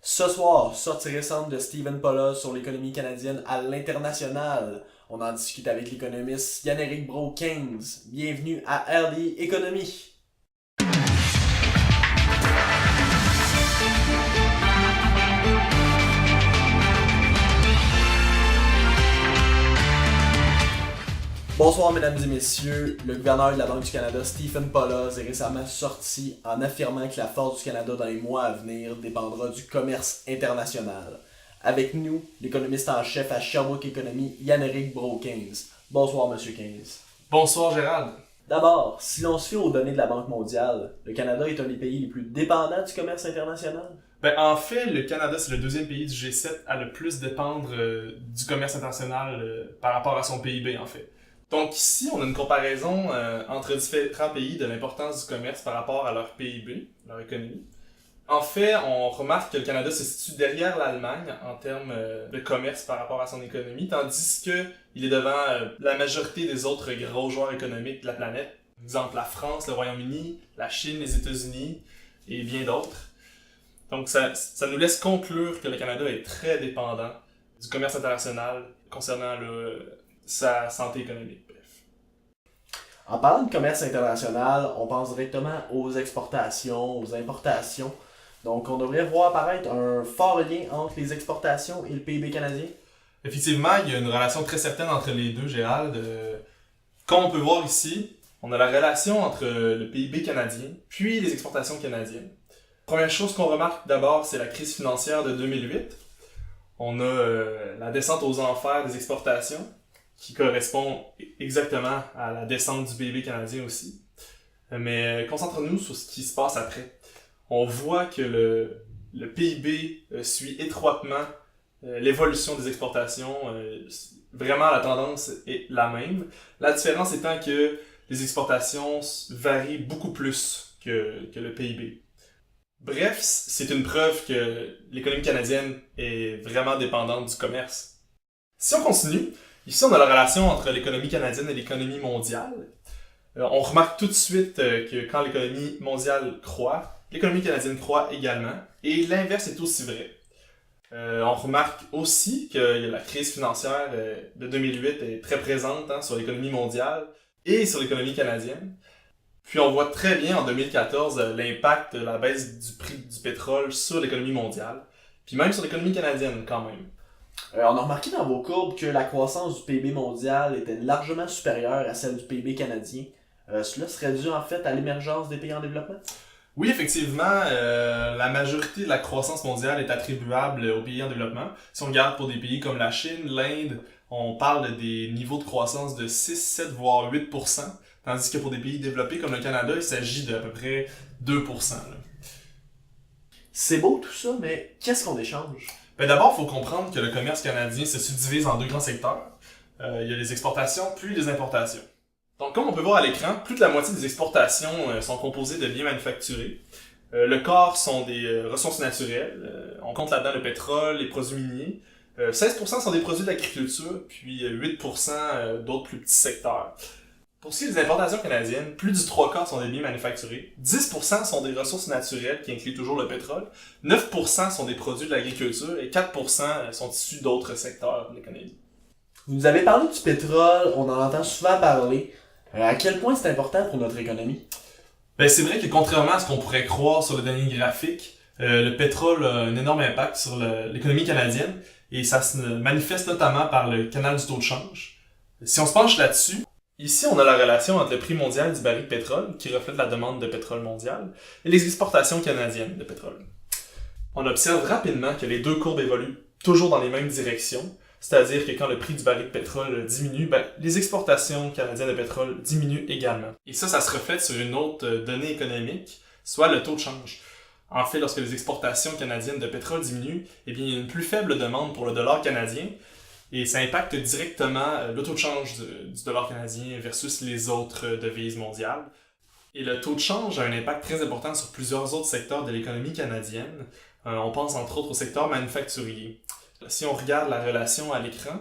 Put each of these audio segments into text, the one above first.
Ce soir, sortie récente de Stephen Polla sur l'économie canadienne à l'international. On en discute avec l'économiste Yann-Éric Brault-Keynes. Bienvenue à RD Économie. Bonsoir mesdames et messieurs, le gouverneur de la Banque du Canada, Stephen Polla, est récemment sorti en affirmant que la force du Canada dans les mois à venir dépendra du commerce international. Avec nous, l'économiste en chef à Sherbrooke Économie, Yann-Éric Brault-Keynes. Bonsoir monsieur Keynes. Bonsoir Gérald. D'abord, si l'on se fie aux données de la Banque mondiale, le Canada est un des pays les plus dépendants du commerce international. En fait, le Canada, c'est le deuxième pays du G7 à le plus dépendre du commerce international par rapport à son PIB, en fait. Donc ici, on a une comparaison entre différents pays de l'importance du commerce par rapport à leur PIB, leur économie. En fait, on remarque que le Canada se situe derrière l'Allemagne en termes de commerce par rapport à son économie, tandis qu'il est devant la majorité des autres gros joueurs économiques de la planète. Par exemple, la France, le Royaume-Uni, la Chine, les États-Unis et bien d'autres. Donc ça nous laisse conclure que le Canada est très dépendant du commerce international concernant sa santé économique. Bref. En parlant de commerce international, on pense directement aux exportations, aux importations. Donc on devrait voir apparaître un fort lien entre les exportations et le PIB canadien. Effectivement, il y a une relation très certaine entre les deux, Gérald. Comme on peut voir ici, on a la relation entre le PIB canadien puis les exportations canadiennes. Première chose qu'on remarque d'abord, c'est la crise financière de 2008. On a la descente aux enfers des exportations, qui correspond exactement à la descente du PIB canadien aussi. Mais concentrons-nous sur ce qui se passe après. On voit que le PIB suit étroitement l'évolution des exportations. Vraiment, la tendance est la même. La différence étant que les exportations varient beaucoup plus que le PIB. Bref, c'est une preuve que l'économie canadienne est vraiment dépendante du commerce. Si on continue, ici on a la relation entre l'économie canadienne et l'économie mondiale. On remarque tout de suite que quand l'économie mondiale croît, l'économie canadienne croît également, et l'inverse est aussi vrai. On remarque aussi que la crise financière de 2008 est très présente sur l'économie mondiale et sur l'économie canadienne. Puis on voit très bien en 2014 l'impact de la baisse du prix du pétrole sur l'économie mondiale, puis même sur l'économie canadienne quand même. On a remarqué dans vos courbes que la croissance du PIB mondial était largement supérieure à celle du PIB canadien. Cela serait dû en fait à l'émergence des pays en développement? Oui, effectivement, la majorité de la croissance mondiale est attribuable aux pays en développement. Si on regarde pour des pays comme la Chine, l'Inde, on parle des niveaux de croissance de 6, 7, voire 8%, tandis que pour des pays développés comme le Canada, il s'agit d'à peu près 2%. Là. C'est beau tout ça, mais qu'est-ce qu'on échange? D'abord, il faut comprendre que le commerce canadien se subdivise en deux grands secteurs. Il y a les exportations puis les importations. Donc, comme on peut voir à l'écran, plus de la moitié des exportations sont composées de biens manufacturés. Le quart sont des ressources naturelles. On compte là-dedans le pétrole, les produits miniers. 16% sont des produits de l'agriculture, puis 8% d'autres plus petits secteurs. Pour ce qui est des importations canadiennes, plus du 3/4 sont des biens manufacturés, 10% sont des ressources naturelles, qui incluent toujours le pétrole, 9% sont des produits de l'agriculture et 4% sont issus d'autres secteurs de l'économie. Vous nous avez parlé du pétrole, on en entend souvent parler. À quel point c'est important pour notre économie? C'est vrai que contrairement à ce qu'on pourrait croire sur le dernier graphique, le pétrole a un énorme impact sur l'économie canadienne et ça se manifeste notamment par le canal du taux de change. Si on se penche là-dessus, ici, on a la relation entre le prix mondial du baril de pétrole, qui reflète la demande de pétrole mondiale, et les exportations canadiennes de pétrole. On observe rapidement que les deux courbes évoluent toujours dans les mêmes directions, c'est-à-dire que quand le prix du baril de pétrole diminue, les exportations canadiennes de pétrole diminuent également. Et ça se reflète sur une autre donnée économique, soit le taux de change. En fait, lorsque les exportations canadiennes de pétrole diminuent, il y a une plus faible demande pour le dollar canadien, et ça impacte directement le taux de change du dollar canadien versus les autres devises mondiales. Et le taux de change a un impact très important sur plusieurs autres secteurs de l'économie canadienne. On pense entre autres au secteur manufacturier. Si on regarde la relation à l'écran,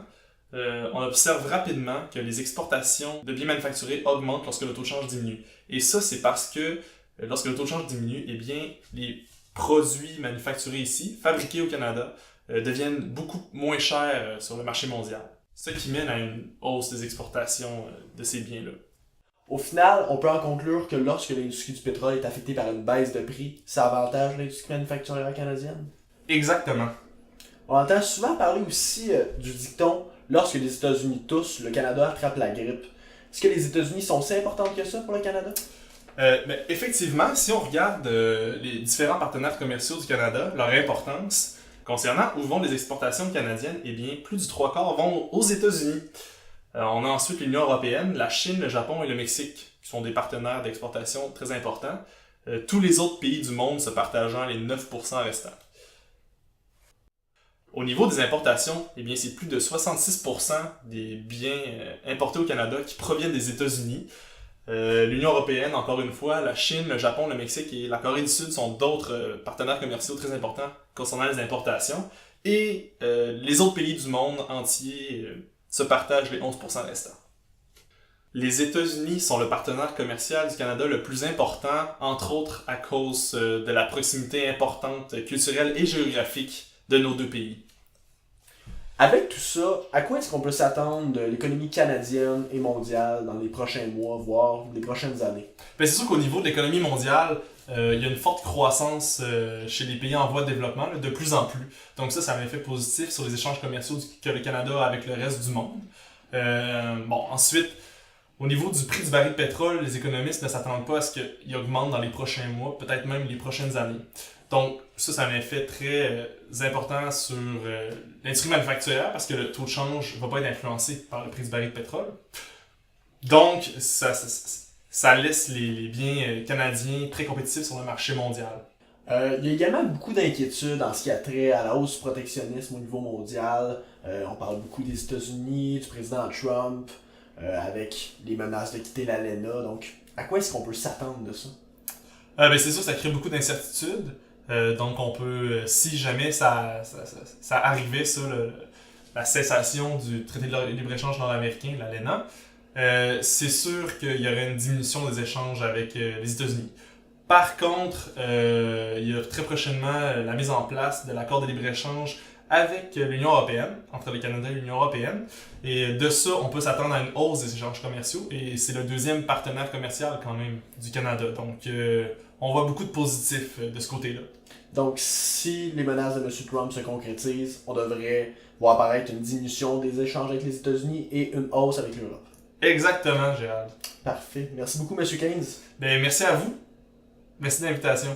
on observe rapidement que les exportations de biens manufacturés augmentent lorsque le taux de change diminue. Et ça, c'est parce que lorsque le taux de change diminue, les produits manufacturés ici, fabriqués au Canada, deviennent beaucoup moins chers sur le marché mondial. Ce qui mène à une hausse des exportations de ces biens-là. Au final, on peut en conclure que lorsque l'industrie du pétrole est affectée par une baisse de prix, ça avantage l'industrie manufacturière canadienne. Exactement. On entend souvent parler aussi du dicton « Lorsque les États-Unis toussent, le Canada attrape la grippe ». Est-ce que les États-Unis sont si importants que ça pour le Canada? Mais effectivement, si on regarde les différents partenaires commerciaux du Canada, leur importance concernant où vont les exportations canadiennes, eh bien, plus du 3/4 vont aux États-Unis. On a ensuite l'Union européenne, la Chine, le Japon et le Mexique, qui sont des partenaires d'exportation très importants. Tous les autres pays du monde se partageant les 9% restants. Au niveau des importations, eh bien, c'est plus de 66% des biens importés au Canada qui proviennent des États-Unis. L'Union européenne, encore une fois, la Chine, le Japon, le Mexique et la Corée du Sud sont d'autres partenaires commerciaux très importants concernant les importations. Et les autres pays du monde entier se partagent les 11% restants. Les États-Unis sont le partenaire commercial du Canada le plus important, entre autres à cause de la proximité importante culturelle et géographique de nos deux pays. Avec tout ça, à quoi est-ce qu'on peut s'attendre de l'économie canadienne et mondiale dans les prochains mois, voire les prochaines années? Ben, c'est sûr qu'au niveau de l'économie mondiale, il y a une forte croissance chez les pays en voie de développement, là, de plus en plus. Donc ça a un effet positif sur les échanges commerciaux que le Canada a avec le reste du monde. Ensuite, au niveau du prix du baril de pétrole, les économistes ne s'attendent pas à ce qu'il augmente dans les prochains mois, peut-être même les prochaines années. Donc ça a un effet très important sur l'industrie manufacturière parce que le taux de change ne va pas être influencé par le prix du baril de pétrole. Donc ça laisse les biens canadiens très compétitifs sur le marché mondial. Il y a également beaucoup d'inquiétudes en ce qui a trait à la hausse du protectionnisme au niveau mondial. On parle beaucoup des États-Unis, du président Trump, avec les menaces de quitter l'ALENA. Donc, à quoi est-ce qu'on peut s'attendre de ça? C'est sûr, ça crée beaucoup d'incertitudes. Donc, on peut, si jamais ça arrivait, la cessation du traité de libre-échange nord-américain, l'ALENA, c'est sûr qu'il y aurait une diminution des échanges avec les États-Unis. Par contre, il y a très prochainement la mise en place de l'accord de libre-échange avec l'Union européenne, entre le Canada et l'Union européenne. Et de ça, on peut s'attendre à une hausse des échanges commerciaux. Et c'est le deuxième partenaire commercial quand même du Canada. Donc, on voit beaucoup de positifs de ce côté-là. Donc, si les menaces de M. Trump se concrétisent, on devrait voir apparaître une diminution des échanges avec les États-Unis et une hausse avec l'Europe. Exactement, Gérald. Parfait. Merci beaucoup, M. Keynes. Merci à vous. Merci de l'invitation.